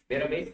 Primeira vez,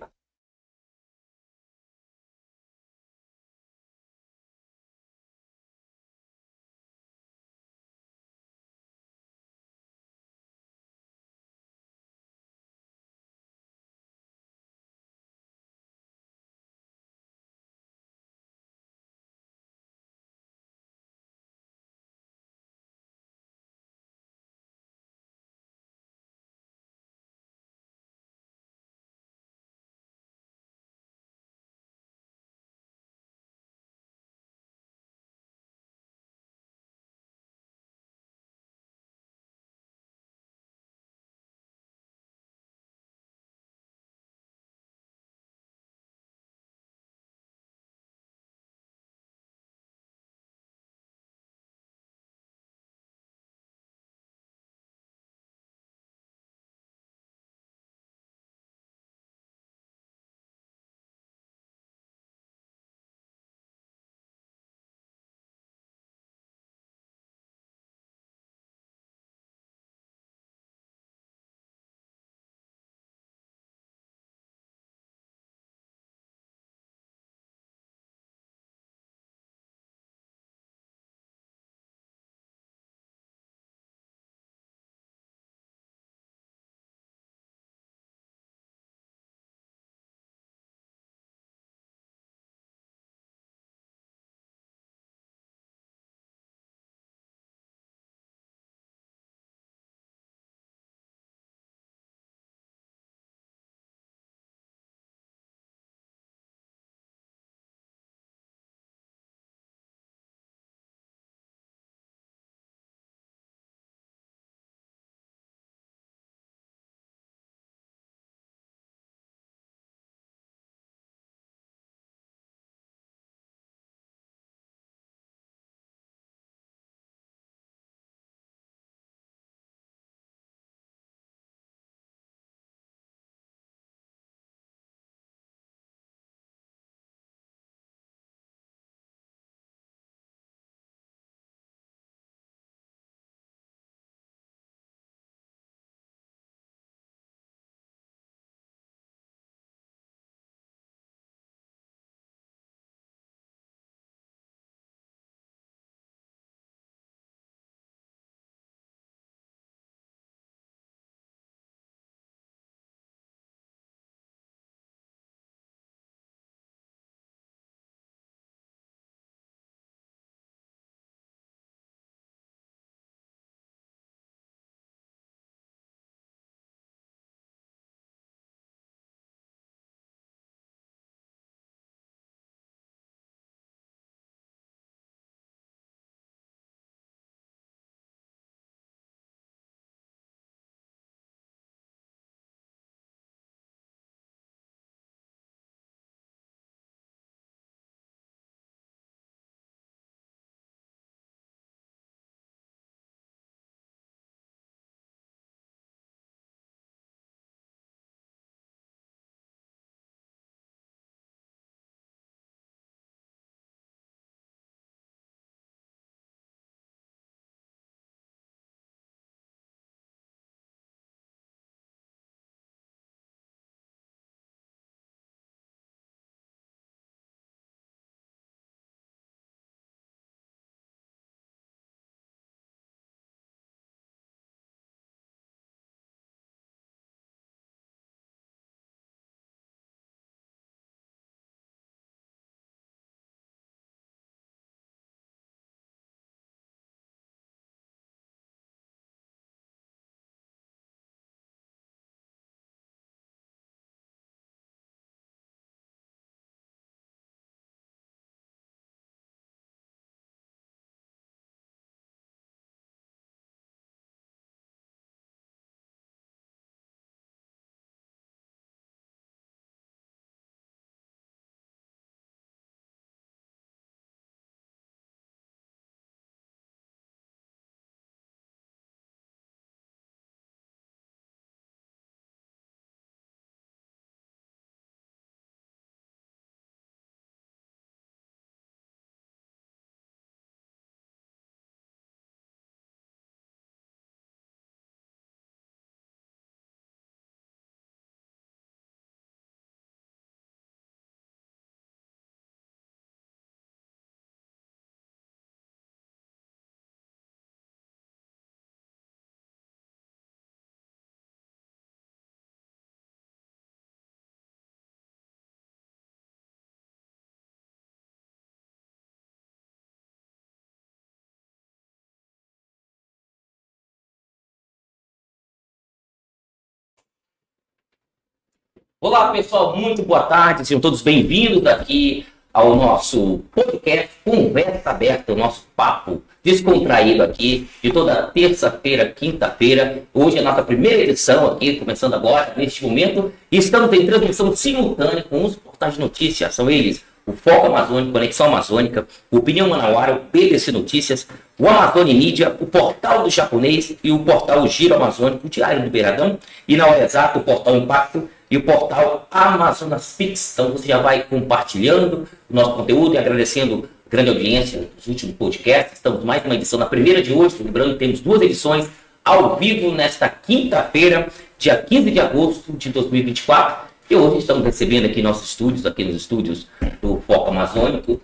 Olá pessoal, muito boa tarde, sejam todos bem-vindos aqui ao nosso podcast Conversa Aberta, o nosso papo descontraído aqui de toda terça-feira, quinta-feira. Hoje é a nossa primeira edição aqui, começando agora, neste momento, e estamos em transmissão simultânea com os portais de notícias, são eles o Foco Amazônico, Conexão Amazônica, o Opinião Manauara, o BBC Notícias, o Amazônia Mídia, o Portal do Japonês e o Portal Giro Amazônico, o Diário do Beiradão, e na hora exata o Portal Impacto e o Portal Amazonas Pix. Então você já vai compartilhando o nosso conteúdo e agradecendo a grande audiência dos últimos podcasts. Estamos mais uma edição na primeira de hoje, lembrando que temos duas edições ao vivo nesta quinta-feira, dia 15 de agosto de 2024. E hoje estamos recebendo aqui nos estúdios do Foco Amazônico,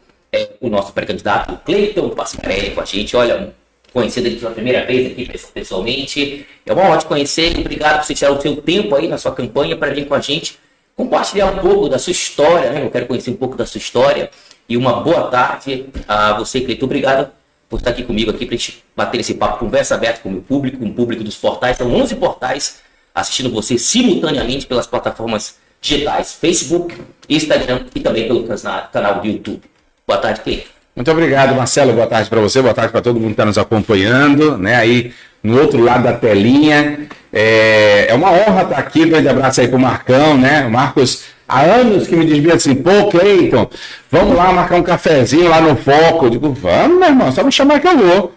o nosso pré-candidato Cleiton Pascarelli com a gente. Olha, conhecendo ele pela primeira vez aqui pessoalmente. É uma honra te conhecer e obrigado por você tirar o seu tempo aí na sua campanha para vir com a gente, compartilhar um pouco da sua história, né? Eu quero conhecer um pouco da sua história. E uma boa tarde a você, Cleiton. Obrigado por estar aqui comigo aqui para a gente bater esse papo, conversa aberta com o meu público, com o público dos portais. São 11 portais assistindo você simultaneamente pelas plataformas digitais, Facebook, Instagram e também pelo canal do YouTube. Boa tarde, Cleiton. Muito obrigado, Marcelo. Boa tarde para você, boa tarde para todo mundo que está nos acompanhando, né? Aí no outro lado da telinha. É uma honra estar aqui. Um grande abraço aí para o Marcão, né? O Marcos, há anos que me dizia assim: pô, Cleiton, vamos lá marcar um cafezinho lá no Foco. Eu digo, vamos, meu irmão, só me chamar que eu vou.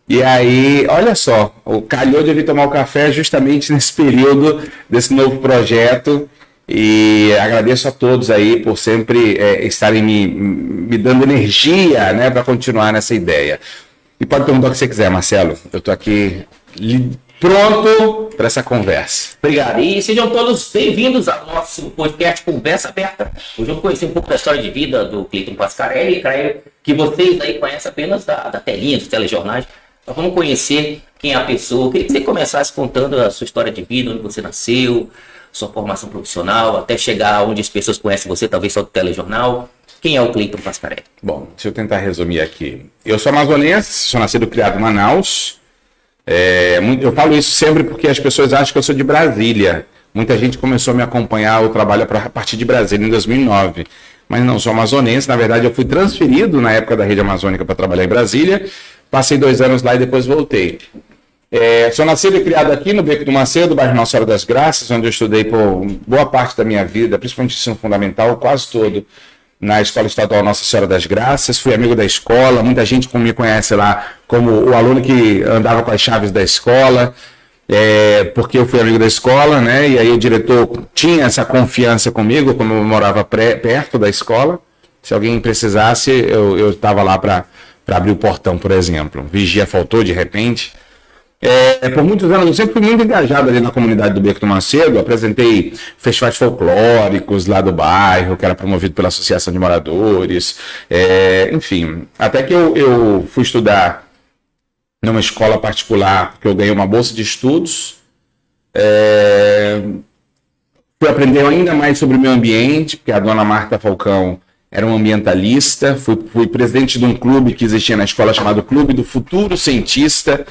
E aí, olha só, calhou de vir tomar o café justamente nesse período desse novo projeto. E agradeço a todos aí por sempre estarem me dando energia, né, para continuar nessa ideia. E pode perguntar o que você quiser, Marcelo. Eu estou aqui pronto para essa conversa. Obrigado. E sejam todos bem-vindos ao nosso podcast Conversa Aberta. Hoje eu vou conhecer um pouco da história de vida do Cleiton Pascarelli, que vocês aí conhecem apenas da telinha, dos telejornais. Então vamos conhecer quem é a pessoa. Eu queria que você começasse contando a sua história de vida, onde você nasceu, sua formação profissional, até chegar onde as pessoas conhecem você, talvez só do telejornal. Quem é o Cleiton Pascarelli? Bom, deixa eu tentar resumir aqui. Eu sou amazonense, sou nascido e criado em Manaus. Eu falo isso sempre porque as pessoas acham que eu sou de Brasília. Muita gente começou a me acompanhar o trabalho a partir de Brasília em 2009. Mas não, sou amazonense. Na verdade, eu fui transferido na época da Rede Amazônica para trabalhar em Brasília. Passei 2 anos lá e depois voltei. Sou nascido e criado aqui no Beco do Macedo, bairro Nossa Senhora das Graças, onde eu estudei por boa parte da minha vida, principalmente ensino fundamental, quase todo, na Escola Estadual Nossa Senhora das Graças. Fui amigo da escola, muita gente me conhece lá como o aluno que andava com as chaves da escola, porque eu fui amigo da escola, né? E aí o diretor tinha essa confiança comigo, como eu morava perto da escola. Se alguém precisasse, eu estava lá para abrir o portão, por exemplo. Vigia faltou de repente. Por muitos anos eu sempre fui muito engajado ali na comunidade do Beco do Macedo. Apresentei festivais folclóricos lá do bairro, que era promovido pela Associação de Moradores, enfim, até que eu fui estudar numa escola particular, porque eu ganhei uma bolsa de estudos. Fui aprender ainda mais sobre o meio ambiente, porque a dona Marta Falcão era um ambientalista. Fui presidente de um clube que existia na escola chamado Clube do Futuro Cientista.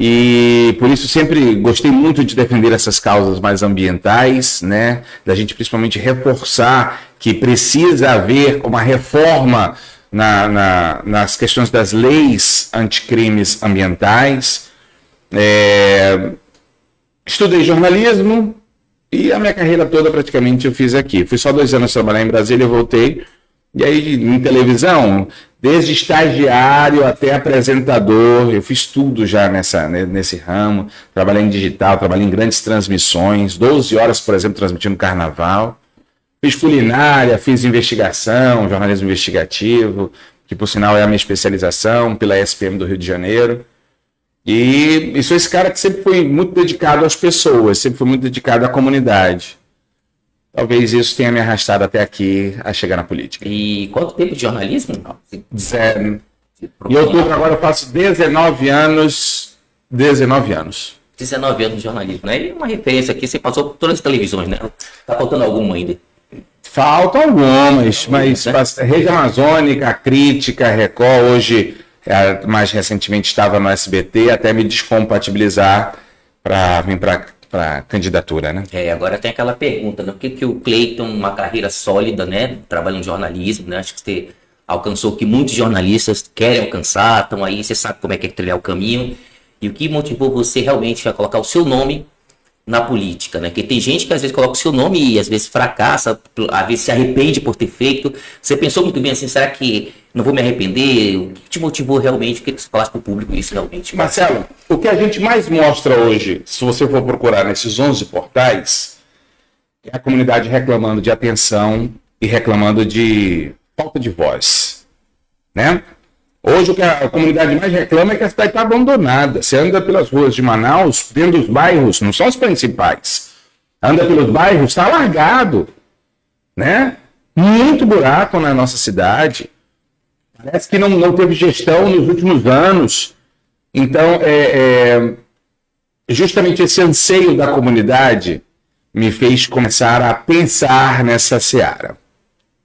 E por isso sempre gostei muito de defender essas causas mais ambientais, né? Da gente principalmente reforçar que precisa haver uma reforma nas questões das leis anticrimes ambientais. Estudei jornalismo e a minha carreira toda praticamente eu fiz aqui. Fui só 2 anos trabalhar em Brasília e voltei. E aí, em televisão, desde estagiário até apresentador, eu fiz tudo já nesse ramo. Trabalhei em digital, trabalhei em grandes transmissões, 12 horas, por exemplo, transmitindo carnaval. Fiz culinária, fiz investigação, jornalismo investigativo, que por sinal é a minha especialização, pela SPM do Rio de Janeiro. E sou esse cara que sempre foi muito dedicado às pessoas, sempre foi muito dedicado à comunidade. Talvez isso tenha me arrastado até aqui a chegar na política. E quanto tempo de jornalismo? Zero. Em outubro agora eu faço 19 anos. 19 anos. 19 anos de jornalismo, né? E uma referência aqui, você passou por todas as televisões, né? Tá faltando alguma ainda? Faltam algumas, mas Rede Amazônica, Crítica, Record, hoje, mais recentemente estava no SBT, até me descompatibilizar para vir para para candidatura, né? Agora tem aquela pergunta, né? Por que o Cleiton, uma carreira sólida, né? Trabalhando em jornalismo, né? Acho que você alcançou o que muitos jornalistas querem alcançar, estão aí, você sabe como é que é trilhar o caminho. E o que motivou você realmente a colocar o seu nome na política, né? Porque tem gente que às vezes coloca o seu nome e às vezes fracassa, às vezes se arrepende por ter feito. Você pensou muito bem assim, será que não vou me arrepender? O que te motivou realmente? O que você falasse para o público isso realmente? Marcelo, o que a gente mais mostra hoje, se você for procurar nesses 11 portais, é a comunidade reclamando de atenção e reclamando de falta de voz, né? Hoje o que a comunidade mais reclama é que a cidade está abandonada. Você anda pelas ruas de Manaus, dentro dos bairros, não são os principais. Anda pelos bairros, está largado, né? Muito buraco na nossa cidade. Parece que não teve gestão nos últimos anos. Então, justamente esse anseio da comunidade me fez começar a pensar nessa seara.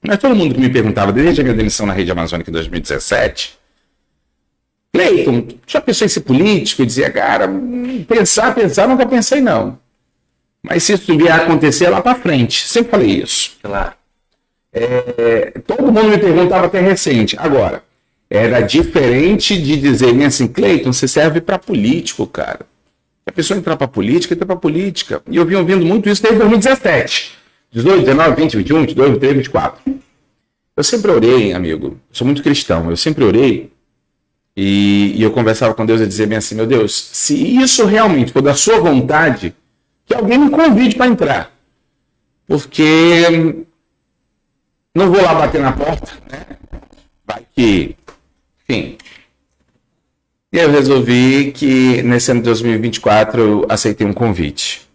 Mas todo mundo que me perguntava, desde a minha demissão na Rede Amazônica em 2017, Cleiton, já pensou em ser político? Eu dizia, cara, pensar, nunca pensei não. Mas se isso vier a acontecer, é lá para frente. Sempre falei isso. Claro. Todo mundo me perguntava até recente. Agora, era diferente de dizerem assim, Cleiton, você serve para político, cara. A pessoa entrar para política, entra para política. E eu vim ouvindo muito isso desde 2017. 18, 19, 20, 21, 22, 23, 24. Eu sempre orei, amigo. Sou muito cristão. Eu sempre orei. E eu conversava com Deus e dizia bem assim, meu Deus, se isso realmente for da sua vontade, que alguém me convide para entrar. Porque não vou lá bater na porta, né? Vai que... Enfim. E eu resolvi que nesse ano de 2024 eu aceitei um convite.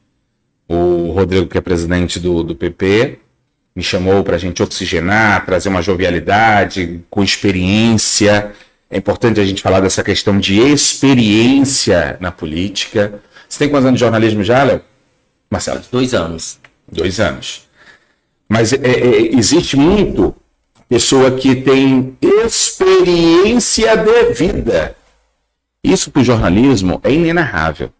O Rodrigo, que é presidente do PP, me chamou para a gente oxigenar, trazer uma jovialidade, com experiência. É importante a gente falar dessa questão de experiência na política. Você tem quantos anos de jornalismo já, Léo? Marcelo? 2 anos. 2 anos. Mas existe muito pessoa que tem experiência de vida. Isso para o jornalismo é inenarrável.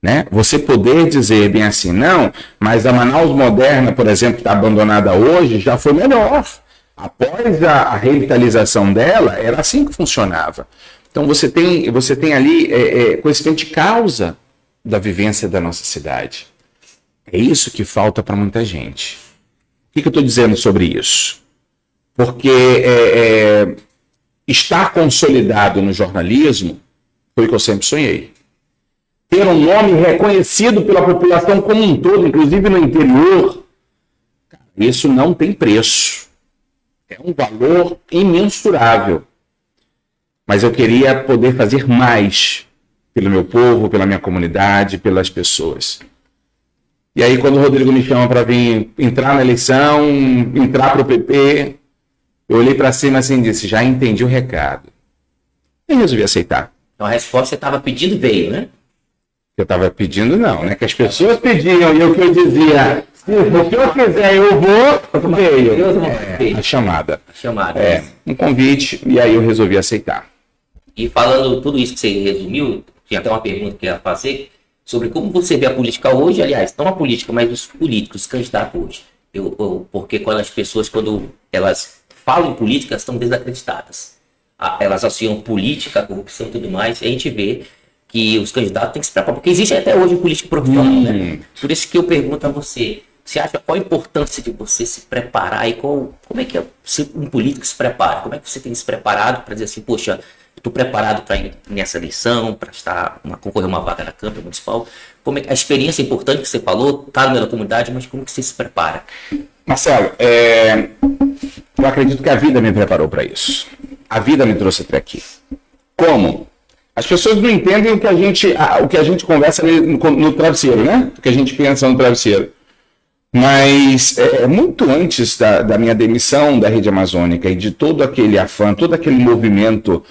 Né? Você poder dizer bem assim, não, mas a Manaus Moderna, por exemplo, que está abandonada hoje, já foi melhor. Após a revitalização dela, era assim que funcionava. Então você tem ali conhecimento de causa da vivência da nossa cidade. É isso que falta para muita gente. O que eu estou dizendo sobre isso? Porque estar consolidado no jornalismo foi o que eu sempre sonhei. Ter um nome reconhecido pela população como um todo, inclusive no interior, isso não tem preço. É um valor imensurável. Mas eu queria poder fazer mais pelo meu povo, pela minha comunidade, pelas pessoas. E aí, quando o Rodrigo me chama para vir entrar na eleição, entrar para o PP, eu olhei para cima assim e disse, já entendi o recado. E resolvi aceitar. Então a resposta que você estava pedindo veio, né? Eu estava pedindo não, né? Que as pessoas pediam e o que eu dizia, se o que eu quiser eu vou, veio. A chamada. Um convite e aí eu resolvi aceitar. E falando tudo isso que você resumiu, tinha até uma pergunta que eu ia fazer, sobre como você vê a política hoje, aliás, não a política, mas os políticos, os candidatos hoje. Porque quando as pessoas, quando elas falam em política, estão desacreditadas. Elas associam política, corrupção e tudo mais, e a gente vê que os candidatos têm que se preparar, porque existe até hoje um político profissional, né? Por isso que eu pergunto a você, você acha qual a importância de você se preparar e como é que um político se prepara? Como é que você tem se preparado para dizer assim, poxa, estou preparado para ir nessa eleição, para concorrer a uma vaga na Câmara Municipal? Como é que a experiência importante que você falou, está no meio da comunidade, mas como que você se prepara? Marcelo, eu acredito que a vida me preparou para isso. A vida me trouxe até aqui. Como? As pessoas não entendem o que a gente conversa no travesseiro, né? O que a gente pensa no travesseiro. Mas muito antes da minha demissão da Rede Amazônica e de todo aquele afã, todo aquele movimento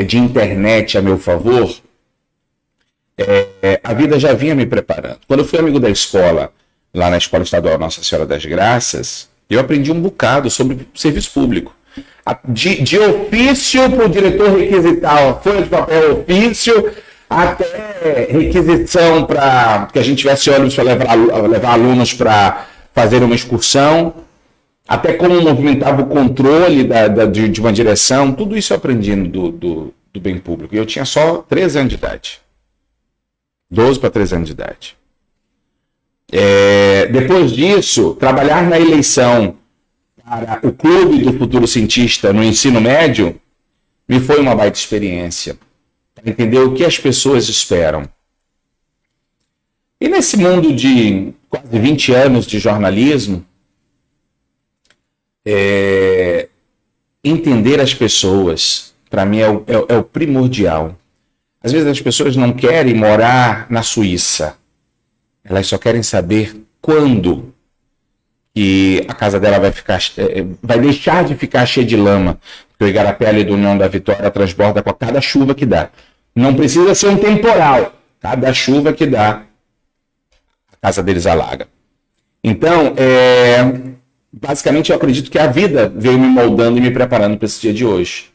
de internet a meu favor, a vida já vinha me preparando. Quando eu fui amigo da escola, lá na Escola Estadual Nossa Senhora das Graças, eu aprendi um bocado sobre serviço público. De ofício para o diretor requisitar a folha de papel ofício, até requisição para que a gente tivesse ônibus para levar alunos para fazer uma excursão, até como movimentava o controle de uma direção, tudo isso eu aprendi do bem público. E eu tinha só 13 anos de idade. 12 para 13 anos de idade. Depois disso, trabalhar na eleição para o Clube do Futuro Cientista no ensino médio me foi uma baita experiência. Para entender o que as pessoas esperam. E nesse mundo de quase 20 anos de jornalismo, entender as pessoas, para mim, é o primordial. Às vezes as pessoas não querem morar na Suíça. Elas só querem saber quando que a casa dela vai deixar de ficar cheia de lama. Porque o Igarapé ali do União da Vitória transborda com cada chuva que dá. Não precisa ser um temporal. Cada chuva que dá, a casa deles alaga. Então, basicamente eu acredito que a vida veio me moldando e me preparando para esse dia de hoje.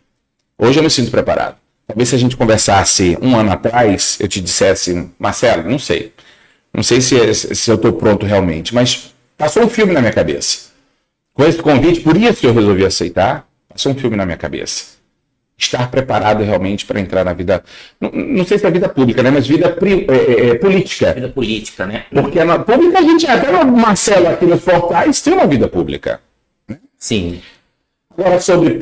Hoje eu me sinto preparado. Talvez se a gente conversasse um ano atrás, eu te dissesse, Marcelo, não sei. Não sei se eu estou pronto realmente, mas passou um filme na minha cabeça. Com esse convite, por isso eu resolvi aceitar, passou um filme na minha cabeça. Estar preparado realmente para entrar na vida, não sei se é vida pública, né? Mas vida política. Vida política, né? Porque na pública a gente, até o Marcelo aqui nos portais, tem uma vida pública. Sim. Agora, sobre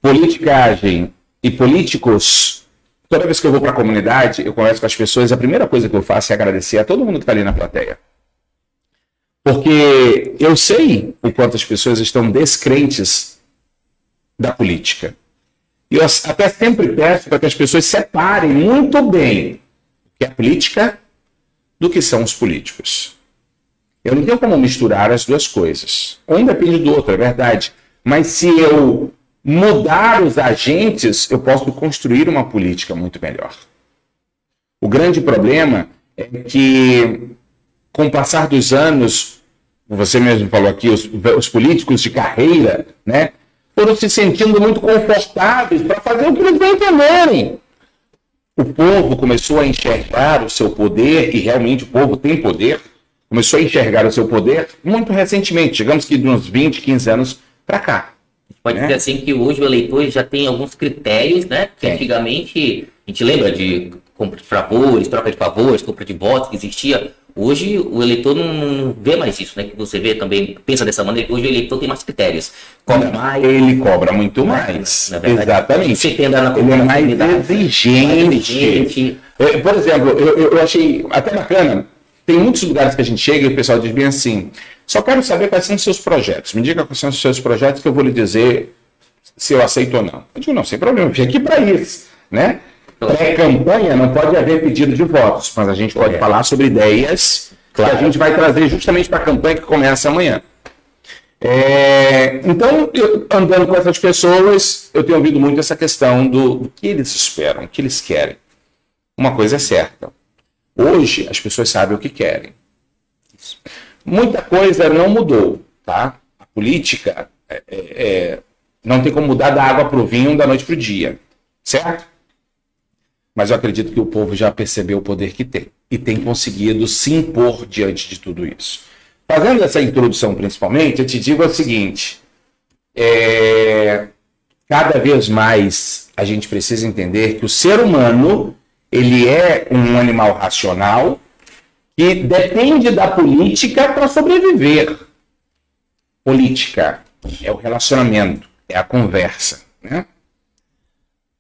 politicagem e políticos, toda vez que eu vou para a comunidade, eu converso com as pessoas, a primeira coisa que eu faço é agradecer a todo mundo que está ali na plateia. Porque eu sei o quanto as pessoas estão descrentes da política. E eu até sempre peço para que as pessoas separem muito bem o que é a política do que são os políticos. Eu não tenho como misturar as duas coisas. Um depende do outro, é verdade. Mas se eu mudar os agentes, eu posso construir uma política muito melhor. O grande problema é que, com o passar dos anos, você mesmo falou aqui, os políticos de carreira, né, foram se sentindo muito confortáveis para fazer o que eles bem entenderem. O povo começou a enxergar o seu poder, e realmente o povo tem poder, começou a enxergar o seu poder muito recentemente, digamos que de uns 20, 15 anos para cá. Pode dizer assim que hoje o eleitor já tem alguns critérios, né? Que antigamente a gente lembra de compra de favores, troca de favores, compra de votos que existia. Hoje o eleitor não vê mais isso, né? Que você vê também, pensa dessa maneira. Hoje o eleitor tem mais critérios. Cobra mais. Ele cobra muito mais. Exatamente. Você tem andar na ele é mais exigente. Por exemplo, eu achei até bacana. Tem muitos lugares que a gente chega e o pessoal diz bem assim: só quero saber quais são os seus projetos. Me diga quais são os seus projetos que eu vou lhe dizer se eu aceito ou não. Eu digo, não, sem problema, eu vim aqui para isso, né? Pré-campanha não pode haver pedido de votos, mas a gente pode falar sobre ideias que a gente vai trazer justamente para a campanha que começa amanhã. Então, andando com essas pessoas, eu tenho ouvido muito essa questão do que eles esperam, o que eles querem. Uma coisa é certa. Hoje, as pessoas sabem o que querem. Muita coisa não mudou, tá? A política não tem como mudar da água para o vinho da noite para o dia, certo? Mas eu acredito que o povo já percebeu o poder que tem e tem conseguido se impor diante de tudo isso. Fazendo essa introdução principalmente, eu te digo o seguinte: cada vez mais a gente precisa entender que o ser humano ele é um animal racional que depende da política para sobreviver. Política é o relacionamento, é a conversa, né?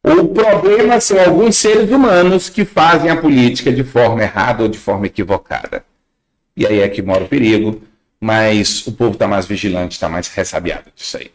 O problema são alguns seres humanos que fazem a política de forma errada ou de forma equivocada. E aí é que mora o perigo, mas o povo está mais vigilante, está mais ressabiado disso aí.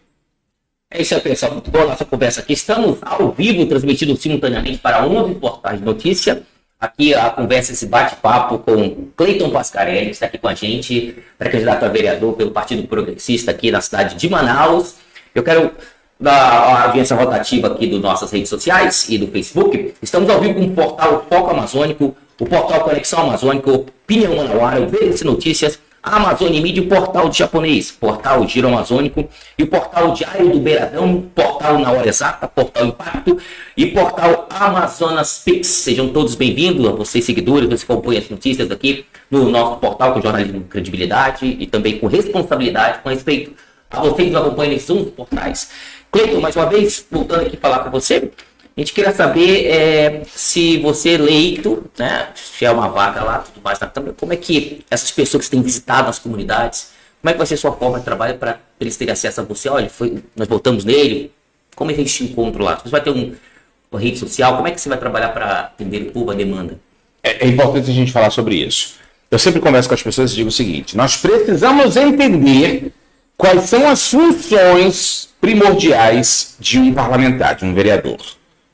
É isso aí, pessoal. Muito boa a nossa conversa aqui. Estamos ao vivo, transmitindo simultaneamente para 11 portais de notícia. Aqui a conversa, esse bate-papo com Cleiton Pascarelli, que está aqui com a gente, pré-candidato a vereador pelo Partido Progressista aqui na cidade de Manaus. Eu quero dar a audiência rotativa aqui das nossas redes sociais e do Facebook. Estamos ao vivo com o portal Foco Amazônico, o portal Conexão Amazônica, Opinião Manauara, o VLC Notícias, a Amazônia Mídia, o portal de japonês, portal Giro Amazônico, e o portal Diário do Beiradão, portal Na Hora Exata, portal Impacto e portal Amazonas Pix. Sejam todos bem-vindos, a vocês seguidores, vocês que acompanham as notícias aqui no nosso portal com jornalismo com credibilidade e também com responsabilidade com respeito a vocês que acompanham esses portais. Cleiton, mais uma vez, voltando aqui falar com você, a gente queria saber se você é eleito, né, se é uma vaga lá, tudo mais, como é que essas pessoas que têm visitado as comunidades, como é que vai ser a sua forma de trabalho para eles terem acesso a você? Olha, nós votamos nele, como é que este encontro lá? Você vai ter uma rede social, como é que você vai trabalhar para atender o povo, a demanda? É importante a gente falar sobre isso. Eu sempre converso com as pessoas e digo o seguinte, nós precisamos entender quais são as funções primordiais de um parlamentar, de um vereador.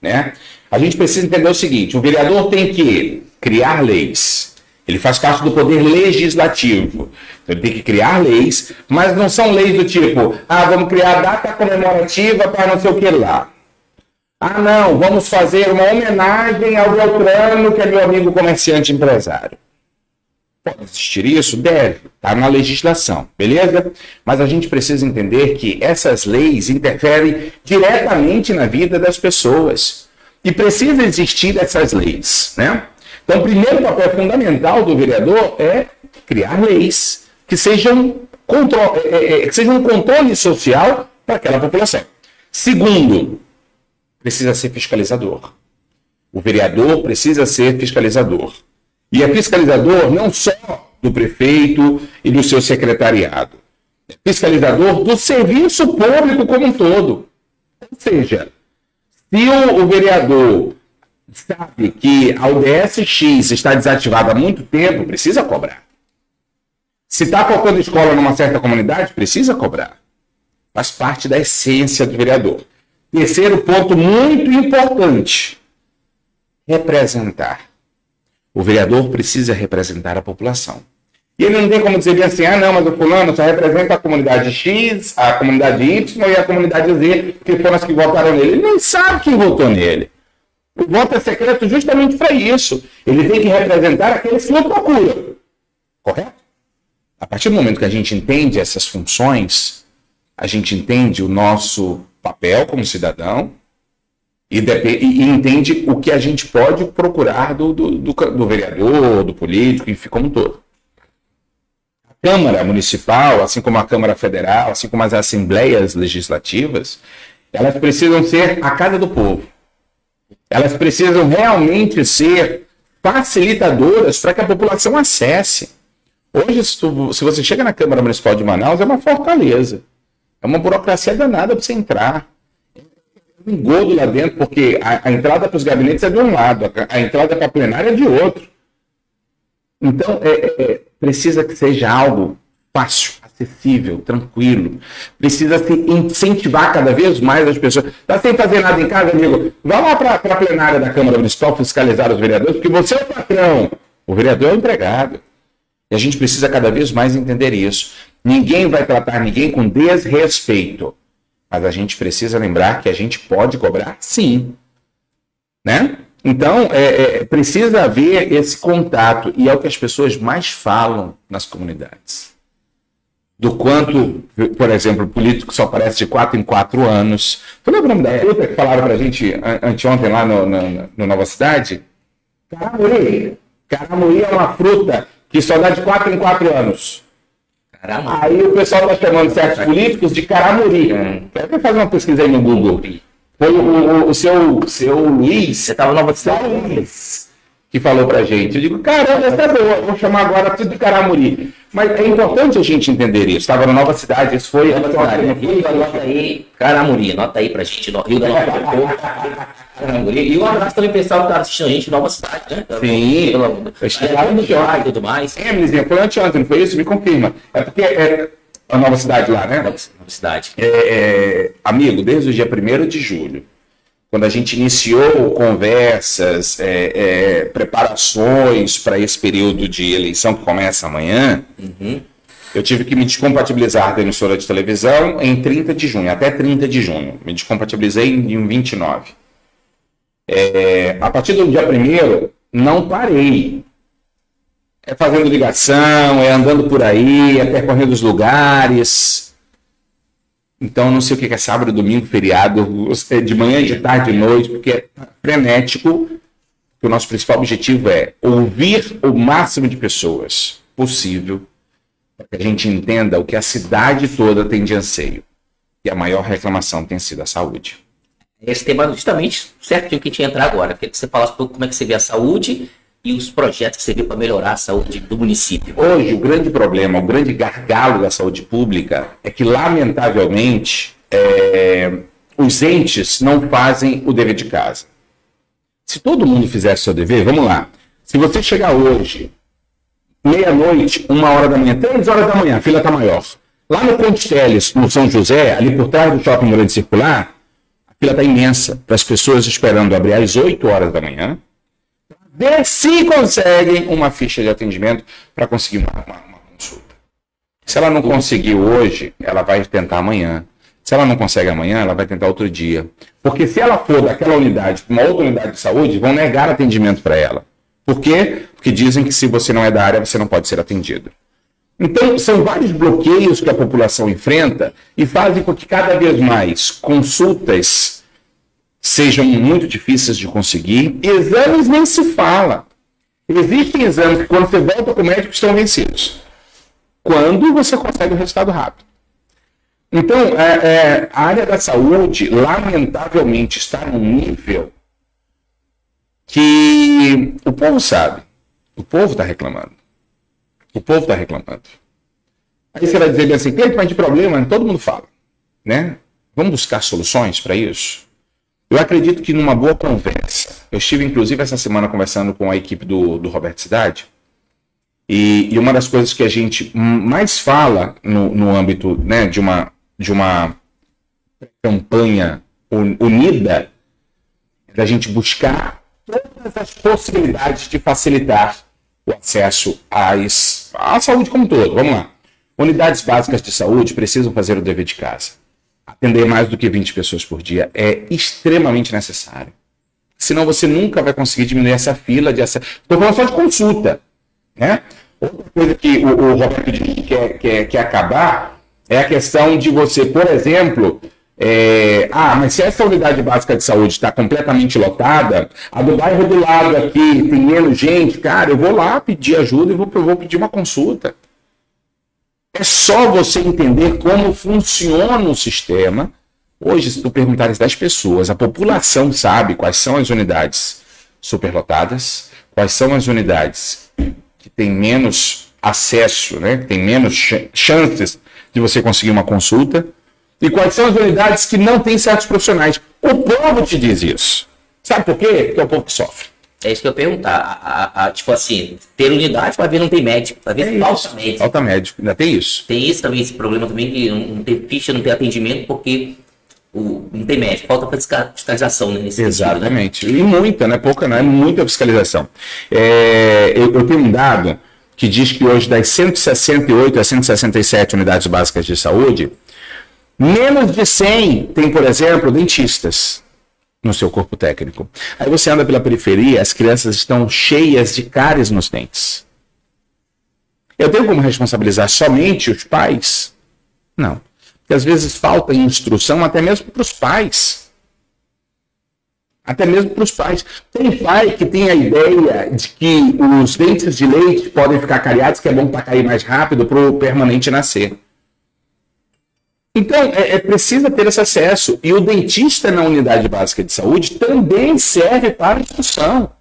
Né? A gente precisa entender o seguinte, o vereador tem que criar leis, ele faz parte do poder legislativo, então ele tem que criar leis, mas não são leis do tipo, vamos criar data comemorativa para não sei o que lá. Não, vamos fazer uma homenagem ao Beltrano, que é meu amigo comerciante empresário. Pode existir isso? Deve, está na legislação, beleza? Mas a gente precisa entender que essas leis interferem diretamente na vida das pessoas. E precisa existir essas leis, né? Então, o primeiro papel fundamental do vereador é criar leis que sejam um controle social para aquela população. Segundo, precisa ser fiscalizador. O vereador precisa ser fiscalizador. E é fiscalizador não só do prefeito e do seu secretariado, é fiscalizador do serviço público como um todo. Ou seja, se o vereador sabe que a UBS X está desativada há muito tempo, precisa cobrar. Se está faltando escola numa certa comunidade, precisa cobrar. Faz parte da essência do vereador. Terceiro ponto muito importante, representar. O vereador precisa representar a população. E ele não tem como dizer bem assim, não, mas o fulano só representa a comunidade X, a comunidade Y e a comunidade Z, que foram as que votaram nele. Ele não sabe quem votou nele. O voto é secreto justamente para isso. Ele tem que representar aqueles que o procuram. Correto? A partir do momento que a gente entende essas funções, a gente entende o nosso papel como cidadão, e entende o que a gente pode procurar do vereador, do político, enfim, como um todo. A Câmara Municipal, assim como a Câmara Federal, assim como as Assembleias Legislativas, elas precisam ser a casa do povo. Elas precisam realmente ser facilitadoras para que a população acesse. Hoje, se você chega na Câmara Municipal de Manaus, é uma fortaleza. É uma burocracia danada para você entrar. Um engodo lá dentro, porque a entrada para os gabinetes é de um lado, a entrada para a plenária é de outro. Então, precisa que seja algo fácil, acessível, tranquilo. Precisa se incentivar cada vez mais as pessoas. Está sem fazer nada em casa, amigo? Vá lá para a plenária da Câmara Municipal fiscalizar os vereadores, porque você é o patrão, o vereador é o empregado. E a gente precisa cada vez mais entender isso. Ninguém vai tratar ninguém com desrespeito. Mas a gente precisa lembrar que a gente pode cobrar, sim. Né? Então, precisa haver esse contato. E é o que as pessoas mais falam nas comunidades. Do quanto, por exemplo, o político só aparece de 4 em 4 anos. Tu lembra o nome da fruta que falaram pra gente anteontem lá no Nova Cidade? Caramuri. Caramuri é uma fruta que só dá de 4 em 4 anos. Caramba. Aí o pessoal está chamando certos políticos de caramuri. Quer fazer uma pesquisa aí no Google? Foi o seu Luiz, você estava na Nova Cidade, que falou pra gente. Eu digo, caramba, essa é boa, vou chamar agora tudo de caramuri. Mas é importante a gente entender isso. Estava na Nova Cidade, isso foi... Anota aí, caramuri, anota aí pra gente, no Rio da Nova Caramuri. E um abraço também pessoal que está assistindo a gente em Nova Cidade, né? Sim. Eu estive lá no e tudo mais. Melizinha, foi anteontem, não foi isso? Me confirma. É porque é a Nova Cidade lá, né? Nova Cidade. Amigo, desde o dia 1º de julho, quando a gente iniciou conversas, preparações para esse período de eleição que começa amanhã, eu tive que me descompatibilizar da emissora de televisão em 30 de junho, até 30 de junho. Me descompatibilizei em 29. A partir do dia 1º, não parei. É fazendo ligação, é andando por aí, é percorrendo os lugares. Então, não sei o que é sábado, domingo, feriado, de manhã, de tarde, de noite, porque é frenético. O nosso principal objetivo é ouvir o máximo de pessoas possível para que a gente entenda o que a cidade toda tem de anseio. E a maior reclamação tem sido a saúde. Esse tema justamente certinho que tinha entrar agora. Queria que você falasse um pouco como é que você vê a saúde e os projetos que você vê para melhorar a saúde do município. Hoje, o grande problema, o grande gargalo da saúde pública é que, lamentavelmente, os entes não fazem o dever de casa. Se todo mundo fizesse o seu dever, vamos lá. Se você chegar hoje, meia-noite, 1h da manhã, 3h da manhã, a fila está maior. Lá no Ponte Teles, no São José, ali por trás do Shopping Grande Circular, a fila está imensa para as pessoas esperando abrir às 8h da manhã, ver se conseguem uma ficha de atendimento para conseguir uma consulta. Se ela não conseguir hoje, ela vai tentar amanhã. Se ela não consegue amanhã, ela vai tentar outro dia. Porque se ela for daquela unidade para uma outra unidade de saúde, vão negar atendimento para ela. Por quê? Porque dizem que se você não é da área, você não pode ser atendido. Então, são vários bloqueios que a população enfrenta e fazem com que cada vez mais consultas sejam muito difíceis de conseguir. Exames nem se fala. Existem exames que, quando você volta para o médico, estão vencidos. Quando você consegue o resultado rápido. Então, a área da saúde, lamentavelmente, está num nível que o povo sabe. O povo está reclamando. O povo está reclamando. Aí você vai dizer bem assim, mas de problema, todo mundo fala. Né? Vamos buscar soluções para isso? Eu acredito que numa boa conversa, eu estive inclusive essa semana conversando com a equipe do Roberto Cidade, e uma das coisas que a gente mais fala no âmbito, né, de uma campanha unida, é da gente buscar todas as possibilidades de facilitar o acesso à saúde como um todo. Vamos lá. Unidades básicas de saúde precisam fazer o dever de casa. Atender mais do que 20 pessoas por dia é extremamente necessário. Senão você nunca vai conseguir diminuir essa fila de acesso. Estou falando só de consulta. Né? Outra coisa que o Roberto diz que quer acabar é a questão de você, por exemplo, mas se essa unidade básica de saúde está completamente lotada, a do bairro do lado aqui tem menos gente, cara, eu vou lá pedir ajuda e vou pedir uma consulta. É só você entender como funciona o sistema. Hoje, se tu perguntares 10 pessoas, a população sabe quais são as unidades superlotadas, quais são as unidades que têm menos acesso, né, que têm menos chances de você conseguir uma consulta, e quais são as unidades que não têm certos profissionais. O povo te diz isso. Sabe por quê? Porque é o povo que sofre. É isso que eu ia perguntar. Tipo assim, ter unidade para ver não tem médico, para ver falta médico. Falta médico, ainda tem isso. Tem isso também, esse problema também de não ter ficha, não ter atendimento, porque não tem médico. Falta fiscalização, né, nesse Exatamente. Sentido, né? E muita, não é pouca, não é muita fiscalização. Eu tenho um dado que diz que hoje das 168 a 167 unidades básicas de saúde, menos de 100 tem, por exemplo, dentistas no seu corpo técnico. Aí você anda pela periferia, as crianças estão cheias de cáries nos dentes. Eu tenho como responsabilizar somente os pais? Não. Porque às vezes falta instrução até mesmo para os pais. Até mesmo para os pais. Tem pai que tem a ideia de que os dentes de leite podem ficar cariados, que é bom para cair mais rápido para o permanente nascer. Então, precisa ter esse acesso. E o dentista na unidade básica de saúde também serve para instrução.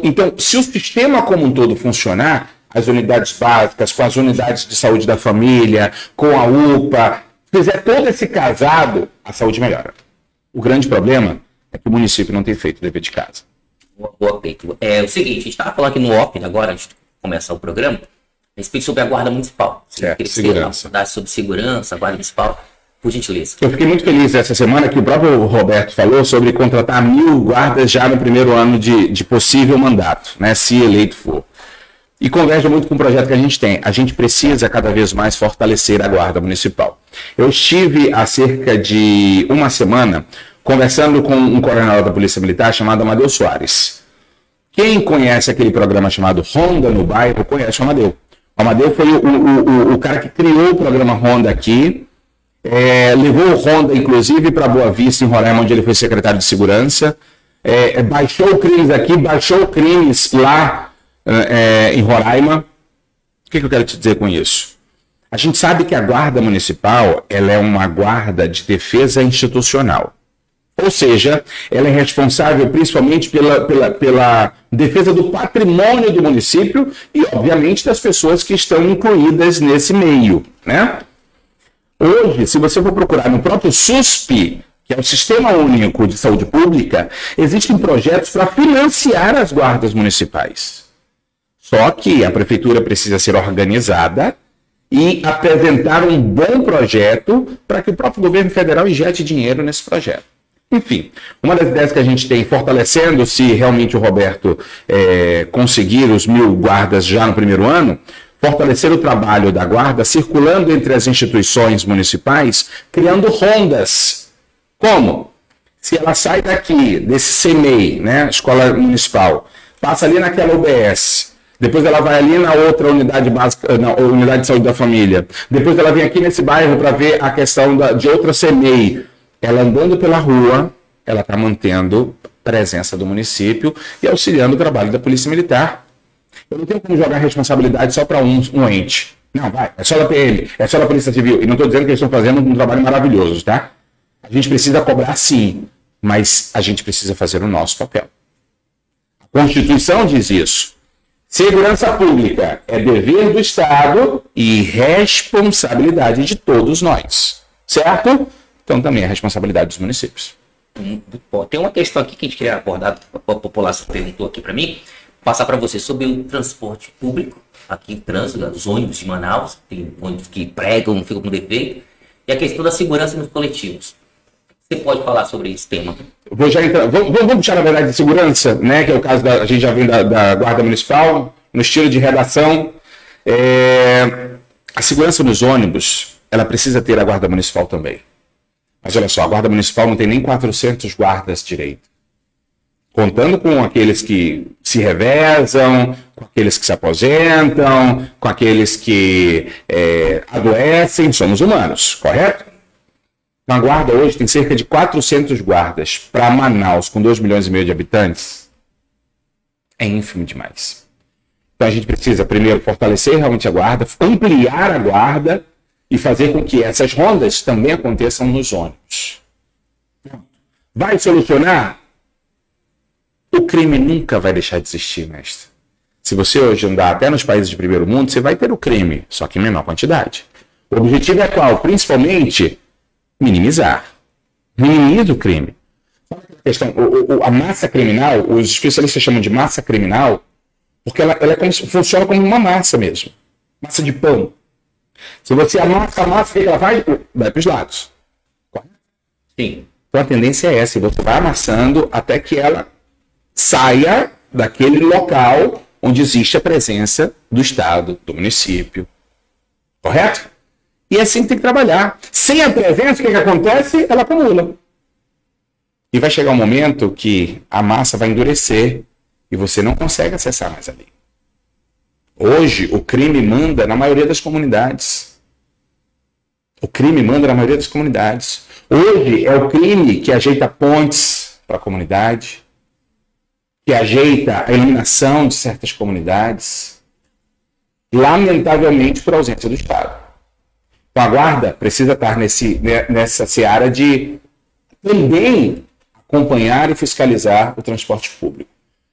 Então, se o sistema como um todo funcionar, as unidades básicas, com as unidades de saúde da família, com a UPA, fizer todo esse casado, a saúde melhora. O grande problema é que o município não tem feito o dever de casa. Boa, Peito. É o seguinte, a gente estava falando aqui no OP, agora, antes de começar o programa, a respeito sobre a Guarda Municipal. Certo, segurança. Sobre segurança, a Guarda Municipal, por gentileza. Eu fiquei muito feliz essa semana que o próprio Roberto falou sobre contratar 1000 guardas já no primeiro ano de possível mandato, né, se eleito for. E converge muito com o projeto que a gente tem. A gente precisa cada vez mais fortalecer a Guarda Municipal. Eu estive há cerca de uma semana conversando com um coronel da Polícia Militar chamado Amadeu Soares, Quem conhece aquele programa chamado Ronda no Bairro, conhece o Amadeu. O Amadeu foi o cara que criou o programa Ronda aqui, levou o Ronda, inclusive, para Boa Vista, em Roraima, onde ele foi secretário de Segurança, baixou crimes aqui, baixou crimes lá em Roraima. O que eu quero te dizer com isso? A gente sabe que a Guarda Municipal ela é uma guarda de defesa institucional. Ou seja, ela é responsável principalmente pela defesa do patrimônio do município e, obviamente, das pessoas que estão incluídas nesse meio, né? Hoje, se você for procurar no próprio SUSP, que é o Sistema Único de Saúde Pública, existem projetos para financiar as guardas municipais. Só que a prefeitura precisa ser organizada e apresentar um bom projeto para que o próprio governo federal injete dinheiro nesse projeto. Enfim, uma das ideias que a gente tem, fortalecendo, se realmente o Roberto conseguir os 1000 guardas já no primeiro ano, fortalecer o trabalho da guarda, circulando entre as instituições municipais, criando rondas. Como? Se ela sai daqui, desse CEMEI, né, Escola Municipal, passa ali naquela UBS, depois ela vai ali na outra unidade básica, na unidade de saúde da família, depois ela vem aqui nesse bairro para ver a questão de outra CEMEI. Ela andando pela rua, ela está mantendo a presença do município e auxiliando o trabalho da Polícia Militar. Eu não tenho como jogar a responsabilidade só para um ente. Não, vai, é só da PM, é só da Polícia Civil. E não estou dizendo que eles estão fazendo um trabalho maravilhoso, tá? A gente precisa cobrar sim, mas a gente precisa fazer o nosso papel. A Constituição diz isso. Segurança pública é dever do Estado e responsabilidade de todos nós, certo? Então também é responsabilidade dos municípios. Tem uma questão aqui que a gente queria abordar, a população perguntou aqui para mim, passar para você sobre o transporte público, aqui em trânsito, os ônibus de Manaus, tem ônibus que pregam, ficam com defeito, e a questão da segurança nos coletivos. Você pode falar sobre esse tema? Vou já entrar, vamos puxar na verdade de segurança, né, que é o caso a gente já vem da Guarda Municipal, no estilo de redação. A segurança nos ônibus, ela precisa ter a Guarda Municipal também. Mas olha só, a Guarda Municipal não tem nem 400 guardas direito. Contando com aqueles que se revezam, com aqueles que se aposentam, com aqueles que adoecem, somos humanos, correto? Então a Guarda hoje tem cerca de 400 guardas. Para Manaus, com 2,5 milhões de habitantes, é ínfimo demais. Então a gente precisa primeiro fortalecer realmente a Guarda, ampliar a Guarda, e fazer com que essas rondas também aconteçam nos ônibus. Vai solucionar? O crime nunca vai deixar de existir, mestre. Se você hoje andar até nos países de primeiro mundo, você vai ter o crime, só que em menor quantidade. O objetivo é qual? Principalmente, minimizar. Minimiza o crime. A massa criminal, os especialistas chamam de massa criminal, porque ela funciona como uma massa mesmo. Massa de pão. Se você amassa a massa, o que ela vai? Vai para os lados. Correto? Sim. Então a tendência é essa. Você vai amassando até que ela saia daquele local onde existe a presença do Estado, do município. Correto? E é assim que tem que trabalhar. Sem a presença, o que acontece? Ela acumula. E vai chegar um momento que a massa vai endurecer e você não consegue acessar mais ali. Hoje, o crime manda na maioria das comunidades. O crime manda na maioria das comunidades. Hoje é o crime que ajeita pontes para a comunidade, que ajeita a eliminação de certas comunidades, lamentavelmente por ausência do Estado. Então a Guarda precisa estar nessa seara de também acompanhar e fiscalizar o transporte público.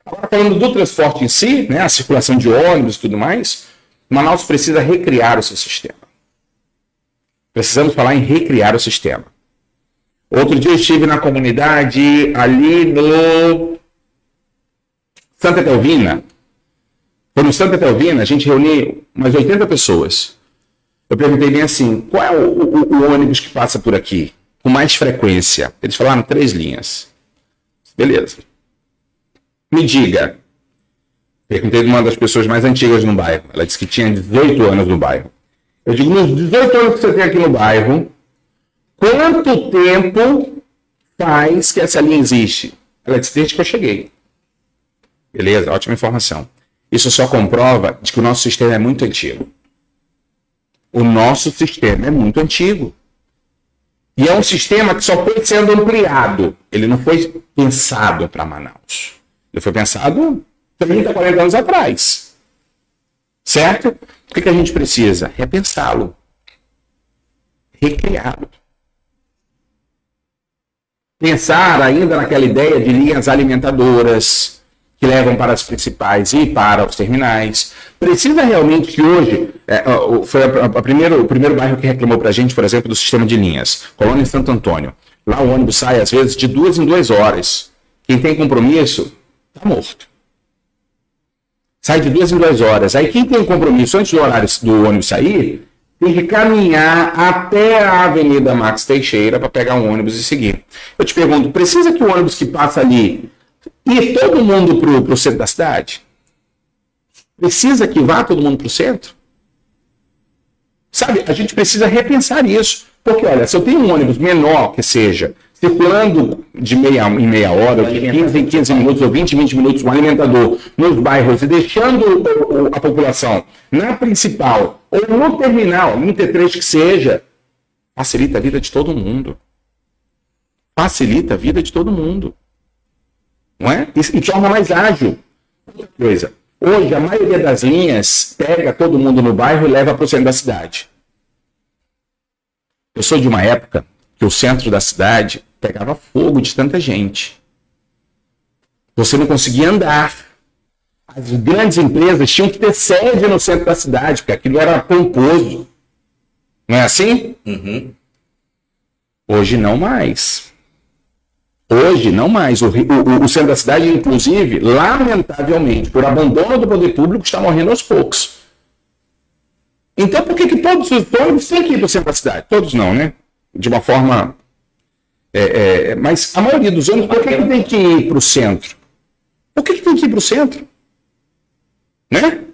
Agora, falando do transporte em si, né, a circulação de ônibus e tudo mais, Manaus precisa recriar o seu sistema. Precisamos falar em recriar o sistema. Outro dia eu estive na comunidade ali no Santa Etelvina. Foi no Santa Etelvina, a gente reuniu umas 80 pessoas. Eu perguntei bem assim, qual é o ônibus que passa por aqui com mais frequência? Eles falaram 3 linhas. Beleza. Me diga, perguntei de uma das pessoas mais antigas no bairro. Ela disse que tinha 18 anos no bairro. Eu digo, nos 18 anos que você tem aqui no bairro, quanto tempo faz que essa linha existe? Ela disse, desde que eu cheguei. Beleza? Ótima informação. Isso só comprova de que o nosso sistema é muito antigo. O nosso sistema é muito antigo. E é um sistema que só foi sendo ampliado. Ele não foi pensado para Manaus. Ele foi pensado 30, 40 anos atrás. Certo? O que a gente precisa? Repensá-lo. Recriá-lo. Pensar ainda naquela ideia de linhas alimentadoras que levam para as principais e para os terminais. Precisa realmente que hoje, foi o primeiro bairro que reclamou para a gente, por exemplo, do sistema de linhas, Colônia Santo Antônio. Lá o ônibus sai, às vezes, de 2 em 2 horas. Quem tem compromisso, está morto. Sai de 2 em 2 horas. Aí quem tem compromisso antes do horário do ônibus sair, tem que caminhar até a Avenida Max Teixeira para pegar um ônibus e seguir. Eu te pergunto, precisa que o ônibus que passa ali ir todo mundo para o centro da cidade? Precisa que vá todo mundo para o centro? Sabe, a gente precisa repensar isso. Porque, olha, se eu tenho um ônibus menor que seja, circulando de meia em meia hora, ou de 15 em 15 minutos, ou 20 em 20 minutos, um alimentador nos bairros e deixando a população na principal, ou no terminal, no T3 que seja, facilita a vida de todo mundo. Facilita a vida de todo mundo. Não é? E torna mais ágil. Outra coisa. Hoje, a maioria das linhas pega todo mundo no bairro e leva para o centro da cidade. Eu sou de uma época que o centro da cidade pegava fogo de tanta gente. Você não conseguia andar. As grandes empresas tinham que ter sede no centro da cidade, porque aquilo era pomposo. Não é assim? Uhum. Hoje não mais. Hoje, não mais. O centro da cidade, inclusive, lamentavelmente, por abandono do poder público, está morrendo aos poucos. Então, por que todos os ônibus têm que ir para o centro da cidade? Todos não, né? De uma forma... mas a maioria dos ônibus, por que tem que ir para o centro? Por que tem que ir para o centro? Né?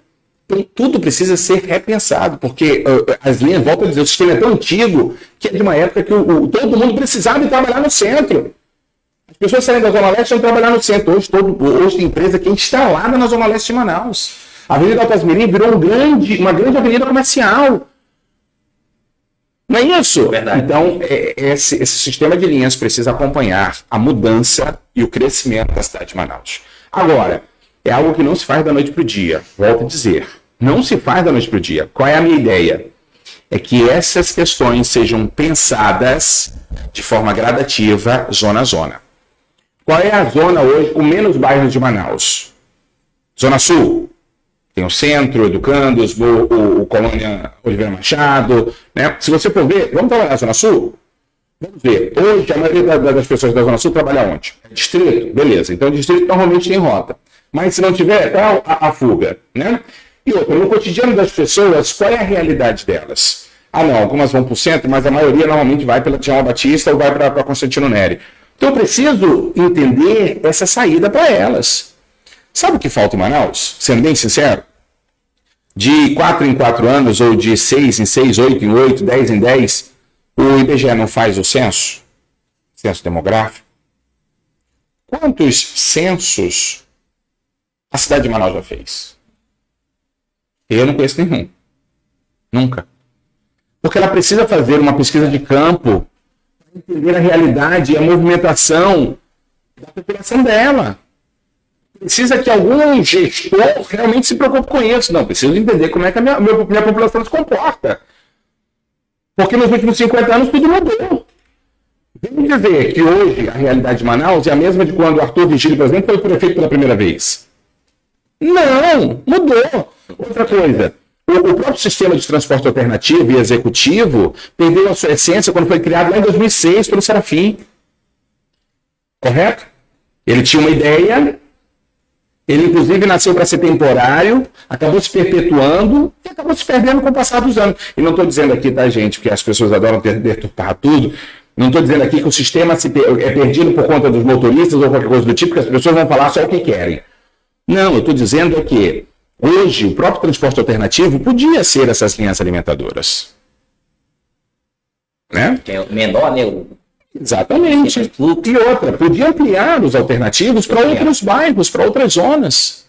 Então, tudo precisa ser repensado, porque as linhas, volto a dizer, o sistema é tão antigo que é de uma época que todo mundo precisava trabalhar no centro. As pessoas saindo da Zona Leste vão trabalhar no centro. Hoje tem empresa que é instalada na Zona Leste de Manaus. A Avenida Altasmirim virou uma grande avenida comercial. Não é isso? Verdade. Então, esse sistema de linhas precisa acompanhar a mudança e o crescimento da cidade de Manaus. Agora, é algo que não se faz da noite para o dia. Volto a dizer. Não se faz da noite para o dia. Qual é a minha ideia? É que essas questões sejam pensadas de forma gradativa, zona a zona. Qual é a zona hoje com menos bairros de Manaus? Zona Sul. Tem o Centro, Educandos, o Colônia Oliveira Machado. Né? Se você for ver, vamos trabalhar na Zona Sul? Vamos ver. Hoje, a maioria das pessoas da Zona Sul trabalha onde? Distrito? Beleza. Então, distrito normalmente tem rota. Mas se não tiver, qual a fuga? Né? E outra, no cotidiano das pessoas, qual é a realidade delas? Ah, não, algumas vão para o centro, mas a maioria normalmente vai pela Tião Batista ou vai para Constantino Neri. Então, eu preciso entender essa saída para elas. Sabe o que falta em Manaus? Sendo bem sincero, de 4 em 4 anos, ou de 6 em 6, 8 em 8, 10 em 10, o IBGE não faz o censo demográfico? Quantos censos a cidade de Manaus já fez? Eu não conheço nenhum. Nunca. Porque ela precisa fazer uma pesquisa de campo para entender a realidade e a movimentação da população dela. Precisa que algum gestor realmente se preocupe com isso. Não, preciso entender como é que a minha população se comporta. Porque nos últimos 50 anos tudo mudou. Vamos dizer que hoje a realidade de Manaus é a mesma de quando Arthur Vigílio, por exemplo, foi prefeito pela primeira vez. Não, mudou. Outra coisa, o próprio sistema de transporte alternativo e executivo perdeu a sua essência quando foi criado lá em 2006 pelo Serafim. Correto? Ele tinha uma ideia, ele inclusive nasceu para ser temporário, acabou se perpetuando e acabou se perdendo com o passar dos anos. E não estou dizendo aqui, tá, gente, porque as pessoas adoram deturpar tudo. Não estou dizendo aqui que o sistema é perdido por conta dos motoristas ou qualquer coisa do tipo, que as pessoas vão falar só o que querem. Não, eu estou dizendo é que hoje o próprio transporte alternativo podia ser essas linhas alimentadoras. Né? Que é menor, né? Exatamente. E outra, podia ampliar os alternativos para outros bairros, para outras zonas.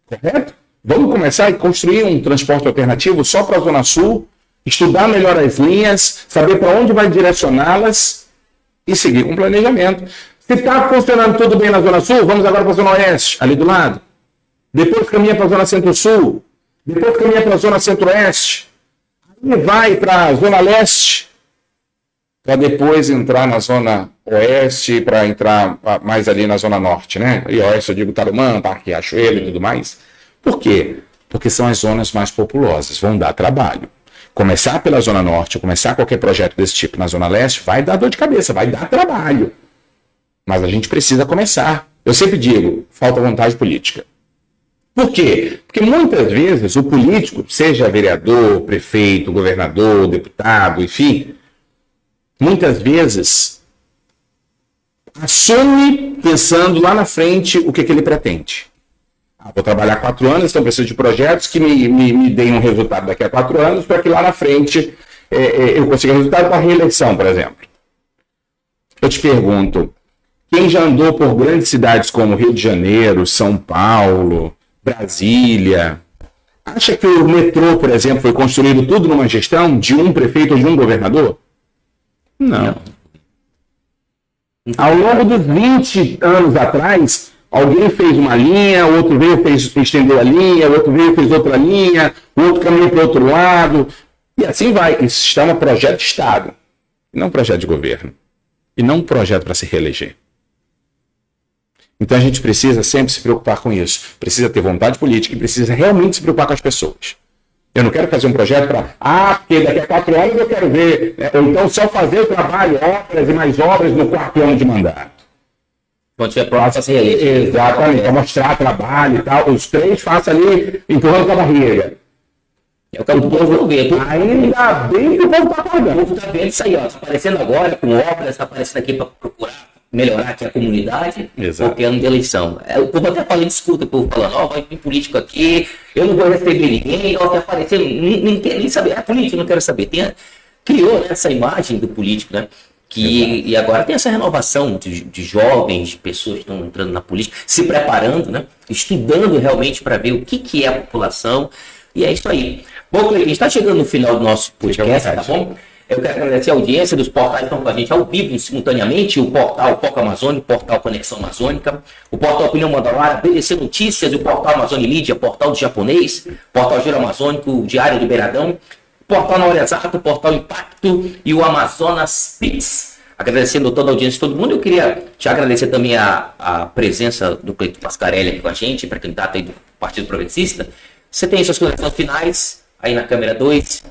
Correto? Vamos começar a construir um transporte alternativo só para a Zona Sul, estudar melhor as linhas, saber para onde vai direcioná-las e seguir com o planejamento. Se está funcionando tudo bem na Zona Sul, vamos agora para a Zona Oeste, ali do lado. Depois caminha para a Zona Centro-Sul. Depois caminha para a Zona Centro-Oeste. Aí vai para a Zona Leste. Para depois entrar na Zona Oeste, para entrar mais ali na Zona Norte, né? E Oeste eu digo Tarumã, Parque Riachuelo e tudo mais. Por quê? Porque são as zonas mais populosas, vão dar trabalho. Começar pela Zona Norte, começar qualquer projeto desse tipo na Zona Leste, vai dar dor de cabeça, vai dar trabalho. Mas a gente precisa começar. Eu sempre digo, falta vontade política. Por quê? Porque muitas vezes o político, seja vereador, prefeito, governador, deputado, enfim, muitas vezes assume pensando lá na frente o que ele pretende. Vou trabalhar 4 anos, então preciso de projetos que me deem um resultado daqui a 4 anos para que lá na frente eu consiga resultado para a reeleição, por exemplo. Eu te pergunto, quem já andou por grandes cidades como Rio de Janeiro, São Paulo, Brasília, acha que o metrô, por exemplo, foi construído tudo numa gestão de um prefeito ou de um governador? Não. Ao longo dos 20 anos atrás, alguém fez uma linha, o outro veio estendeu a linha, o outro veio fez outra linha, o outro caminhou para o outro lado, e assim vai. Isso está um projeto de Estado, e não um projeto de governo, e não um projeto para se reeleger. Então a gente precisa sempre se preocupar com isso, precisa ter vontade política e precisa realmente se preocupar com as pessoas. Eu não quero fazer um projeto para, porque daqui a 4 anos eu quero ver, né? Ou então só fazer o trabalho, obras e mais obras no 4º ano de mandato. Quando tiver pronto, assim, exatamente, para mostrar trabalho e tal. Os 3 façam ali, empurrando com a barriga. É o que o povo vê. Ainda bem que o povo está pagando. O povo está vendo isso aí, ó. Está aparecendo agora com obras, está aparecendo aqui para procurar melhorar aqui a comunidade, porque é ano de eleição. O povo até fala, escuta o povo falando, vai vir político aqui, eu não vou receber ninguém, está aparecendo, nem quer nem saber, é político, não quero saber. Criou, né, essa imagem do político, né? E agora tem essa renovação de jovens, de pessoas que estão entrando na política, se preparando, né? Estudando realmente para ver o que é a população. E é isso aí. Bom, Cleiton, a gente está chegando no final do nosso podcast, tá bom? Eu quero agradecer a audiência dos portais que estão com a gente ao vivo, simultaneamente, o portal Foco Amazônia, o portal Conexão Amazônica, o portal Opinião Mandalara, BBC Notícias, o portal Amazônia Mídia, portal do Japonês, portal Giro Amazônico, o Diário do Beiradão, portal Na Hora Exata, o portal Impacto e o Amazonas Pix. Agradecendo toda a audiência de todo mundo, eu queria te agradecer também a presença do Cleiton Pascarelli aqui com a gente, pré-candidato aí do Partido Progressista. Você tem suas conexões finais aí na câmera 2.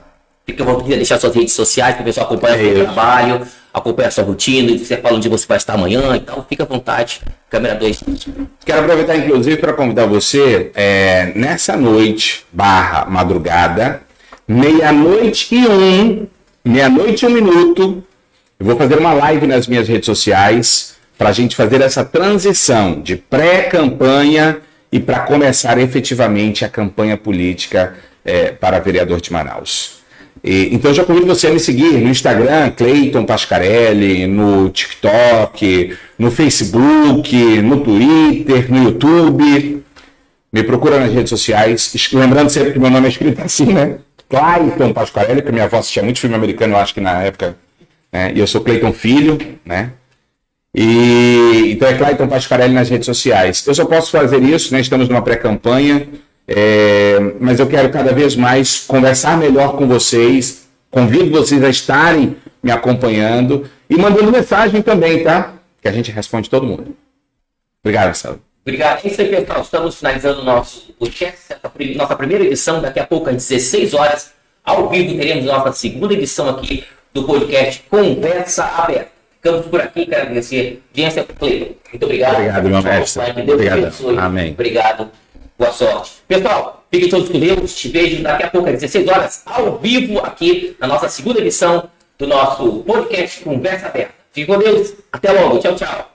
Fica à vontade de deixar suas redes sociais para o pessoal acompanhar o seu trabalho, acompanhar a sua rotina, e você fala onde você vai estar amanhã, então fica à vontade, câmera 2. Quero aproveitar, inclusive, para convidar você, nessa noite, madrugada, meia-noite e um minuto, eu vou fazer uma live nas minhas redes sociais para a gente fazer essa transição de pré-campanha e para começar efetivamente a campanha política para vereador de Manaus. Então, eu já convido você a me seguir no Instagram, Cleiton Pascarelli, no TikTok, no Facebook, no Twitter, no YouTube. Me procura nas redes sociais. Lembrando sempre que meu nome é escrito assim, né? Cleiton Pascarelli, porque minha avó assistia muito filme americano, eu acho que na época. Né? E eu sou Cleiton Filho, né? Então é Cleiton Pascarelli nas redes sociais. Eu só posso fazer isso, né? Estamos numa pré-campanha. Mas eu quero cada vez mais conversar melhor com vocês, convido vocês a estarem me acompanhando e mandando mensagem também, tá? Que a gente responde todo mundo. Obrigado, Marcelo. Obrigado. É isso aí, pessoal. Estamos finalizando o nosso podcast, nossa primeira edição. Daqui a pouco, às 16 horas, ao vivo, teremos nossa segunda edição aqui do podcast Conversa Aberta. Ficamos por aqui. Quero agradecer a audiência. Cleiton, muito obrigado. Obrigado, meu mestre. Deus abençoe. Amém. Obrigado. Boa sorte. Pessoal, fiquem todos com Deus. Te vejo daqui a pouco, às 16 horas, ao vivo, aqui na nossa segunda edição do nosso podcast Conversa Aberta. Fique com Deus. Até logo. Tchau, tchau.